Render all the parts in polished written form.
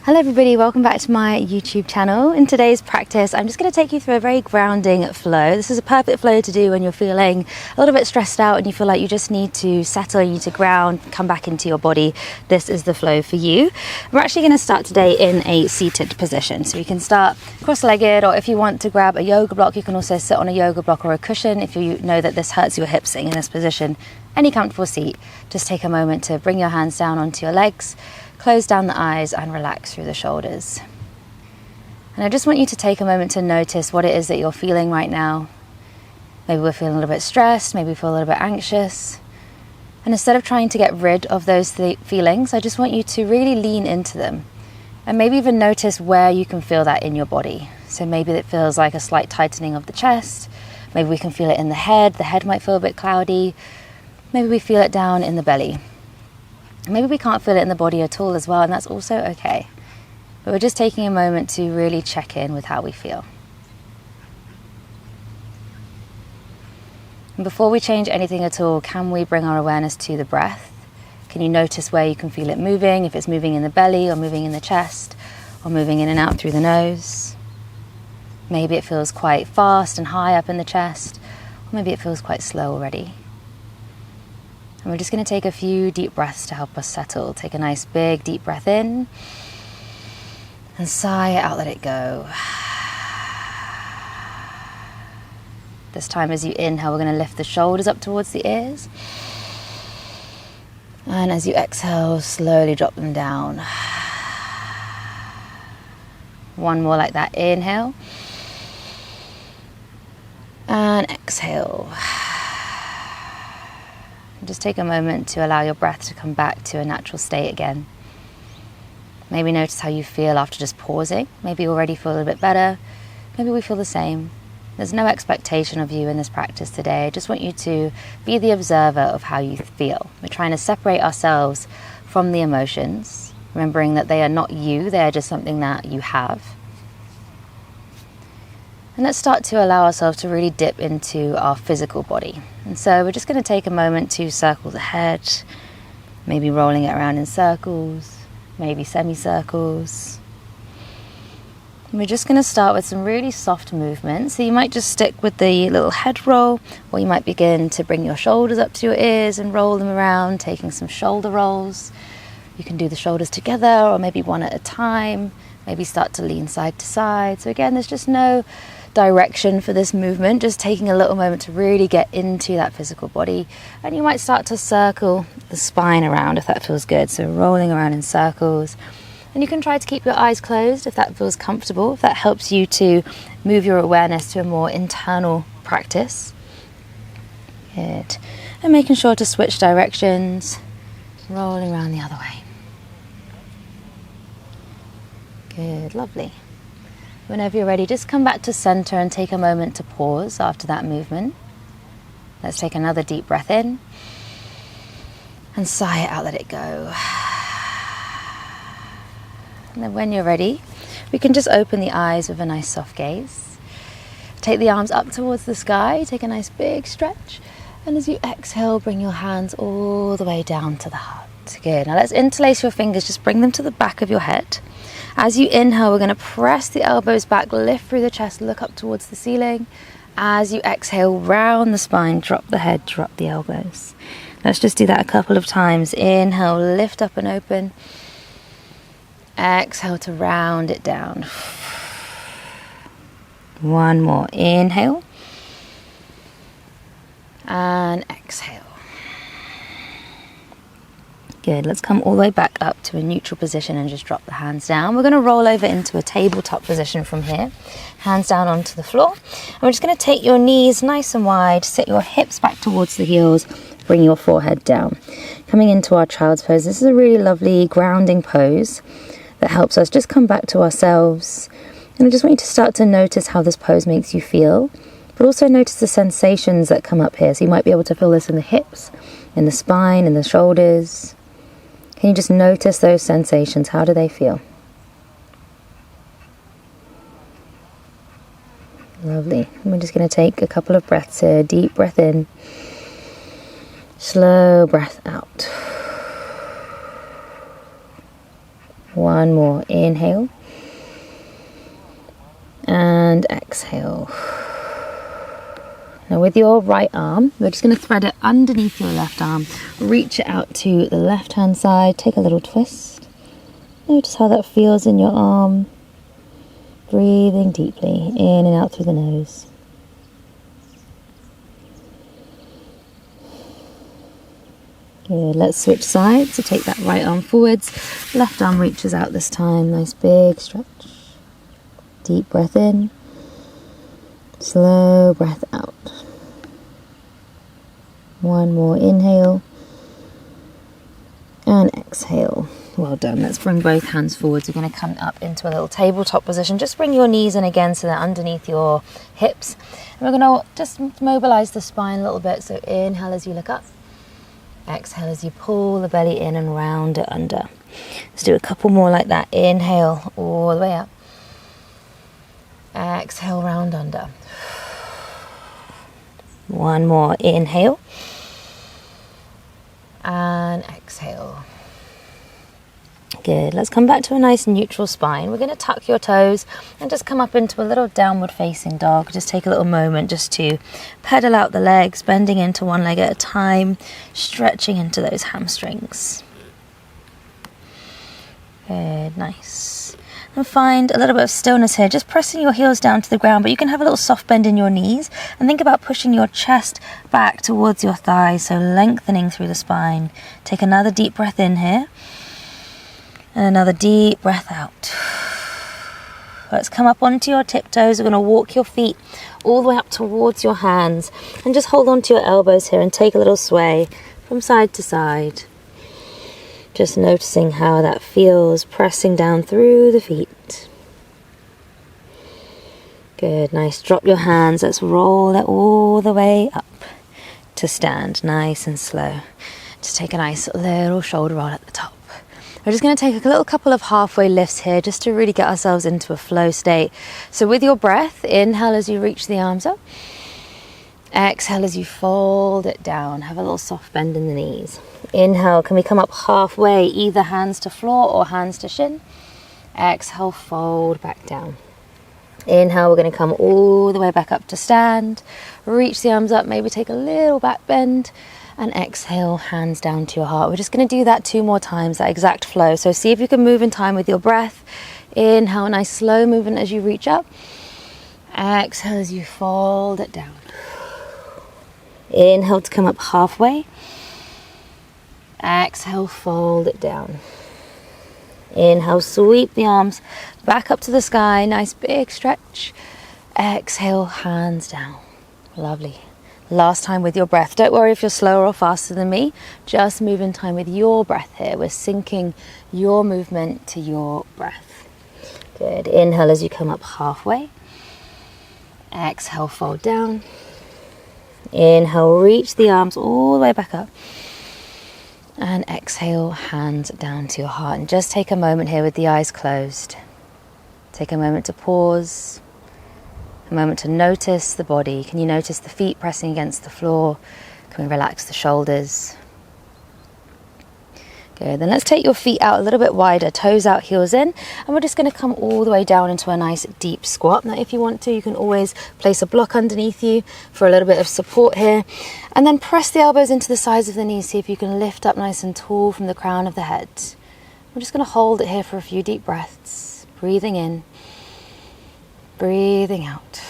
Hello everybody, welcome back to my YouTube channel. In today's practice, I'm just going to take you through a very grounding flow. This is a perfect flow to do when you're feeling a little bit stressed out and you feel like you just need to settle, you need to ground, come back into your body. This is the flow for you. We're actually going to start today in a seated position. So you can start cross-legged, or if you want to grab a yoga block, you can also sit on a yoga block or a cushion if you know that this hurts your hips sitting in this position. Any comfortable seat, just take a moment to bring your hands down onto your legs. Close down the eyes and relax through the shoulders. And I just want you to take a moment to notice what it is that you're feeling right now. Maybe we're feeling a little bit stressed, maybe we feel a little bit anxious. And instead of trying to get rid of those feelings, I just want you to really lean into them. And maybe even notice where you can feel that in your body. So maybe it feels like a slight tightening of the chest. Maybe we can feel it in the head might feel a bit cloudy. Maybe we feel it down in the belly. Maybe we can't feel it in the body at all as well, and that's also okay. But we're just taking a moment to really check in with how we feel. And before we change anything at all, can we bring our awareness to the breath? Can you notice where you can feel it moving, if it's moving in the belly or moving in the chest or moving in and out through the nose? Maybe it feels quite fast and high up in the chest, or maybe it feels quite slow already. And we're just going to take a few deep breaths to help us settle. Take a nice big deep breath in and sigh it out, let it go. This time as you inhale, we're going to lift the shoulders up towards the ears. And as you exhale, slowly drop them down. One more like that. Inhale. And exhale. Just take a moment to allow your breath to come back to a natural state again. Maybe notice how you feel after just pausing. Maybe you already feel a little bit better. Maybe we feel the same. There's no expectation of you in this practice today. I just want you to be the observer of how you feel. We're trying to separate ourselves from the emotions, remembering that they are not you, they are just something that you have. And let's start to allow ourselves to really dip into our physical body. And so we're just going to take a moment to circle the head, maybe rolling it around in circles, maybe semicircles. And we're just going to start with some really soft movements. So you might just stick with the little head roll, or you might begin to bring your shoulders up to your ears and roll them around, taking some shoulder rolls. You can do the shoulders together, or maybe one at a time. Maybe start to lean side to side. So again, there's just no direction for this movement, just taking a little moment to really get into that physical body. And you might start to circle the spine around if that feels good, so rolling around in circles. And you can try to keep your eyes closed if that feels comfortable, if that helps you to move your awareness to a more internal practice. Good. And making sure to switch directions, rolling around the other way. Good, lovely. Whenever you're ready, just come back to center and take a moment to pause after that movement. Let's take another deep breath in and sigh it out, let it go. And then when you're ready, we can just open the eyes with a nice soft gaze. Take the arms up towards the sky, take a nice big stretch. And as you exhale, bring your hands all the way down to the heart. Good. Now let's interlace your fingers, just bring them to the back of your head. As you inhale, we're going to press the elbows back, lift through the chest, look up towards the ceiling. As you exhale, round the spine, drop the head, drop the elbows. Let's just do that a couple of times. Inhale, lift up and open. Exhale to round it down. One more. Inhale. And exhale. Good. Let's come all the way back up to a neutral position and just drop the hands down. We're going to roll over into a tabletop position from here. Hands down onto the floor. And we're just going to take your knees nice and wide, sit your hips back towards the heels, bring your forehead down. Coming into our child's pose. This is a really lovely grounding pose that helps us just come back to ourselves. And I just want you to start to notice how this pose makes you feel, but also notice the sensations that come up here. So you might be able to feel this in the hips, in the spine, in the shoulders. Can you just notice those sensations? How do they feel? Lovely. And we're just going to take a couple of breaths here. Deep breath in. Slow breath out. One more, inhale. And exhale. Now with your right arm, we're just going to thread it underneath your left arm. Reach it out to the left hand side. Take a little twist. Notice how that feels in your arm. Breathing deeply in and out through the nose. Good. Let's switch sides. So take that right arm forwards. Left arm reaches out this time. Nice big stretch. Deep breath in. Slow breath out. One more inhale and exhale. Well done. Let's bring both hands forwards. We're going to come up into a little tabletop position. Just bring your knees in again so they're underneath your hips. And we're going to just mobilize the spine a little bit. So inhale as you look up. Exhale as you pull the belly in and round it under. Let's do a couple more like that. Inhale all the way up. Exhale, round under. One more, inhale. And exhale. Good. Let's come back to a nice neutral spine. We're going to tuck your toes and just come up into a little downward facing dog. Just take a little moment just to pedal out the legs, bending into one leg at a time, stretching into those hamstrings. Good, nice. And find a little bit of stillness here, just pressing your heels down to the ground, but you can have a little soft bend in your knees and think about pushing your chest back towards your thighs, so lengthening through the spine. Take another deep breath in here and another deep breath out. Let's come up onto your tiptoes. We're going to walk your feet all the way up towards your hands and just hold on to your elbows here and take a little sway from side to side. Just noticing how that feels, pressing down through the feet. Good, nice. Drop your hands. Let's roll it all the way up to stand, nice and slow. Just take a nice little shoulder roll at the top. We're just going to take a little couple of halfway lifts here just to really get ourselves into a flow state. So with your breath, inhale as you reach the arms up. Exhale as you fold it down. Have a little soft bend in the knees. Inhale, can we come up halfway, either hands to floor or hands to shin? Exhale, fold back down. Inhale, we're going to come all the way back up to stand. Reach the arms up, maybe take a little back bend. And exhale, hands down to your heart. We're just going to do that 2 more times, that exact flow. So see if you can move in time with your breath. Inhale, nice slow movement as you reach up. Exhale as you fold it down. Inhale to come up halfway. Exhale, fold it down. Inhale, sweep the arms back up to the sky. Nice big stretch. Exhale, hands down. Lovely. Last time with your breath. Don't worry if you're slower or faster than me. Just move in time with your breath here. We're syncing your movement to your breath. Good. Inhale as you come up halfway. Exhale, fold down. Inhale, reach the arms all the way back up. And exhale, hands down to your heart. And just take a moment here with the eyes closed. Take a moment to pause. A moment to notice the body. Can you notice the feet pressing against the floor? Can we relax the shoulders? Good. Then let's take your feet out a little bit wider, toes out, heels in, and we're just going to come all the way down into a nice deep squat. Now if you want to, you can always place a block underneath you for a little bit of support here, and then press the elbows into the sides of the knees. See if you can lift up nice and tall from the crown of the head. We're just going to hold it here for a few deep breaths, breathing in, breathing out.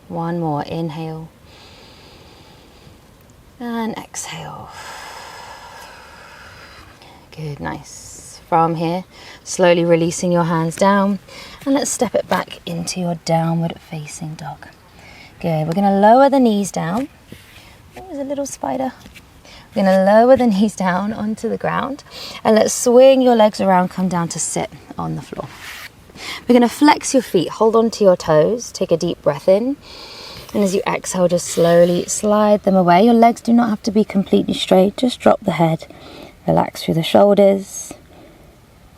One more, inhale and exhale. Good, nice. From here, slowly releasing your hands down, and let's step it back into your downward facing dog. Good, we're going to lower the knees down. Oh, there's a little spider. We're going to lower the knees down onto the ground, and let's swing your legs around, come down to sit on the floor. We're going to flex your feet, hold on to your toes, take a deep breath in, and as you exhale, just slowly slide them away. Your legs do not have to be completely straight, just drop the head. Relax through the shoulders.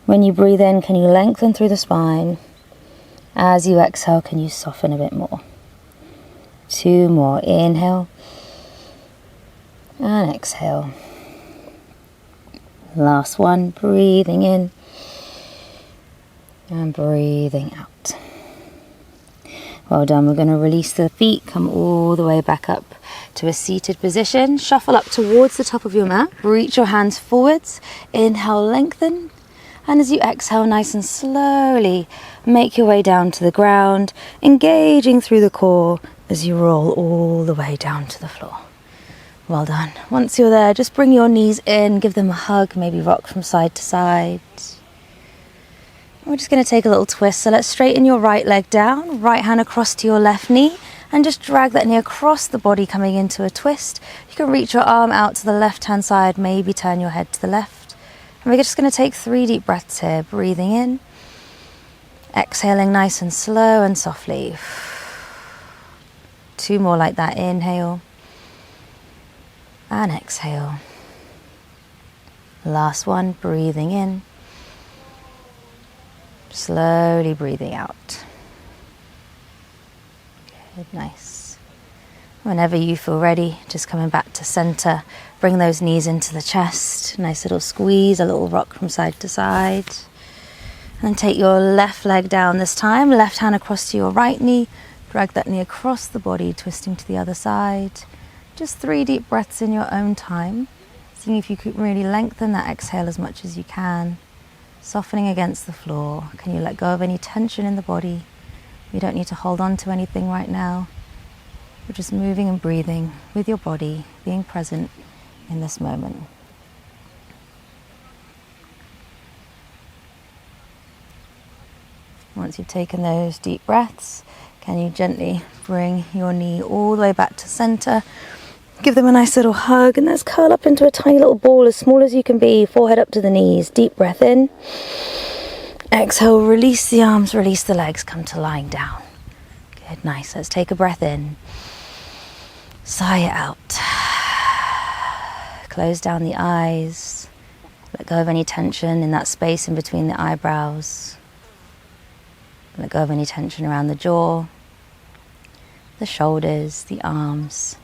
When you breathe in, can you lengthen through the spine? As you exhale, can you soften a bit more? 2 more. Inhale and exhale. Last one, breathing in and breathing out. Well done. We're going to release the feet, come all the way back up to a seated position. Shuffle up towards the top of your mat. Reach your hands forwards. Inhale, lengthen. And as you exhale, nice and slowly, make your way down to the ground, engaging through the core as you roll all the way down to the floor. Well done. Once you're there, just bring your knees in, give them a hug, maybe rock from side to side. We're just going to take a little twist. So let's straighten your right leg down, right hand across to your left knee, and just drag that knee across the body, coming into a twist. You can reach your arm out to the left-hand side, maybe turn your head to the left. And we're just going to take 3 deep breaths here, breathing in, exhaling nice and slow and softly. 2 more like that, inhale and exhale. Last one, breathing in. Slowly breathing out. Good, nice. Whenever you feel ready, just coming back to center. Bring those knees into the chest. Nice little squeeze, a little rock from side to side. And then take your left leg down this time. Left hand across to your right knee. Drag that knee across the body, twisting to the other side. Just 3 deep breaths in your own time. Seeing if you could really lengthen that exhale as much as you can. Softening against the floor. Can you let go of any tension in the body? You don't need to hold on to anything right now. You're just moving and breathing with your body, being present in this moment. Once you've taken those deep breaths, can you gently bring your knee all the way back to center? Give them a nice little hug, and let's curl up into a tiny little ball as small as you can be, forehead up to the knees. Deep breath in. Exhale, release the arms, release the legs, come to lying down. Good, nice. Let's take a breath in. Sigh it out. Close down the eyes. Let go of any tension in that space in between the eyebrows. Let go of any tension around the jaw, the shoulders, the arms,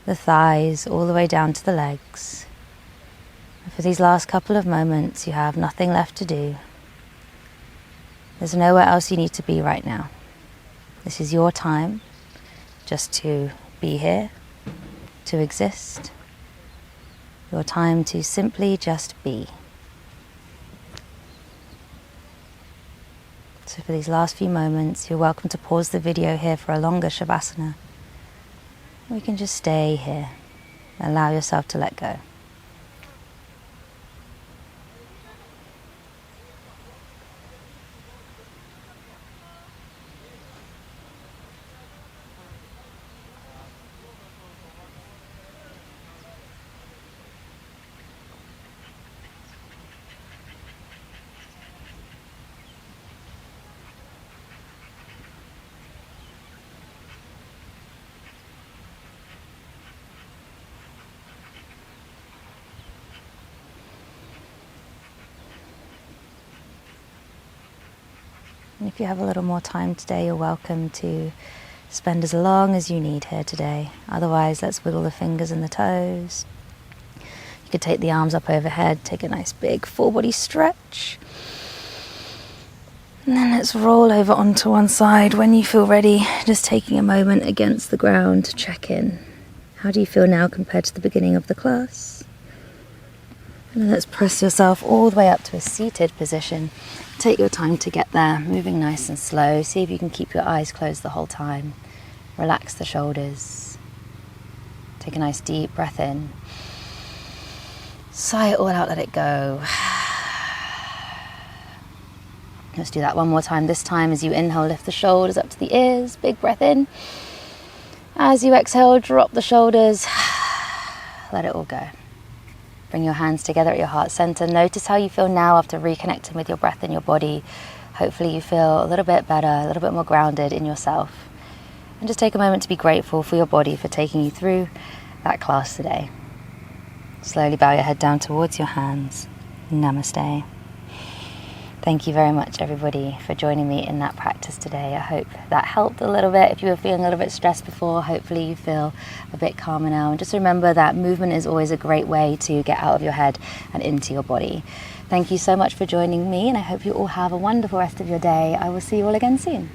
the thighs, all the way down to the legs. And for these last couple of moments, you have nothing left to do. There's nowhere else you need to be right now. This is your time just to be here, to exist. Your time to simply just be. So for these last few moments, you're welcome to pause the video here for a longer Shavasana. We can just stay here. Allow yourself to let go. And if you have a little more time today, you're welcome to spend as long as you need here today. Otherwise, let's wiggle the fingers and the toes. You could take the arms up overhead, take a nice big full body stretch. And then let's roll over onto one side. When you feel ready, just taking a moment against the ground to check in. How do you feel now compared to the beginning of the class? And then let's press yourself all the way up to a seated position. Take your time to get there, moving nice and slow. See if you can keep your eyes closed the whole time. Relax the shoulders. Take a nice deep breath in. Sigh it all out, let it go. Let's do that one more time. This time, as you inhale, lift the shoulders up to the ears. Big breath in. As you exhale, drop the shoulders. Let it all go. Bring your hands together at your heart center. Notice how you feel now after reconnecting with your breath in your body. Hopefully you feel a little bit better, a little bit more grounded in yourself. And just take a moment to be grateful for your body for taking you through that class today. Slowly bow your head down towards your hands. Namaste. Thank you very much, everybody, for joining me in that practice today. I hope that helped a little bit. If you were feeling a little bit stressed before, hopefully you feel a bit calmer now. And just remember that movement is always a great way to get out of your head and into your body. Thank you so much for joining me, and I hope you all have a wonderful rest of your day. I will see you all again soon.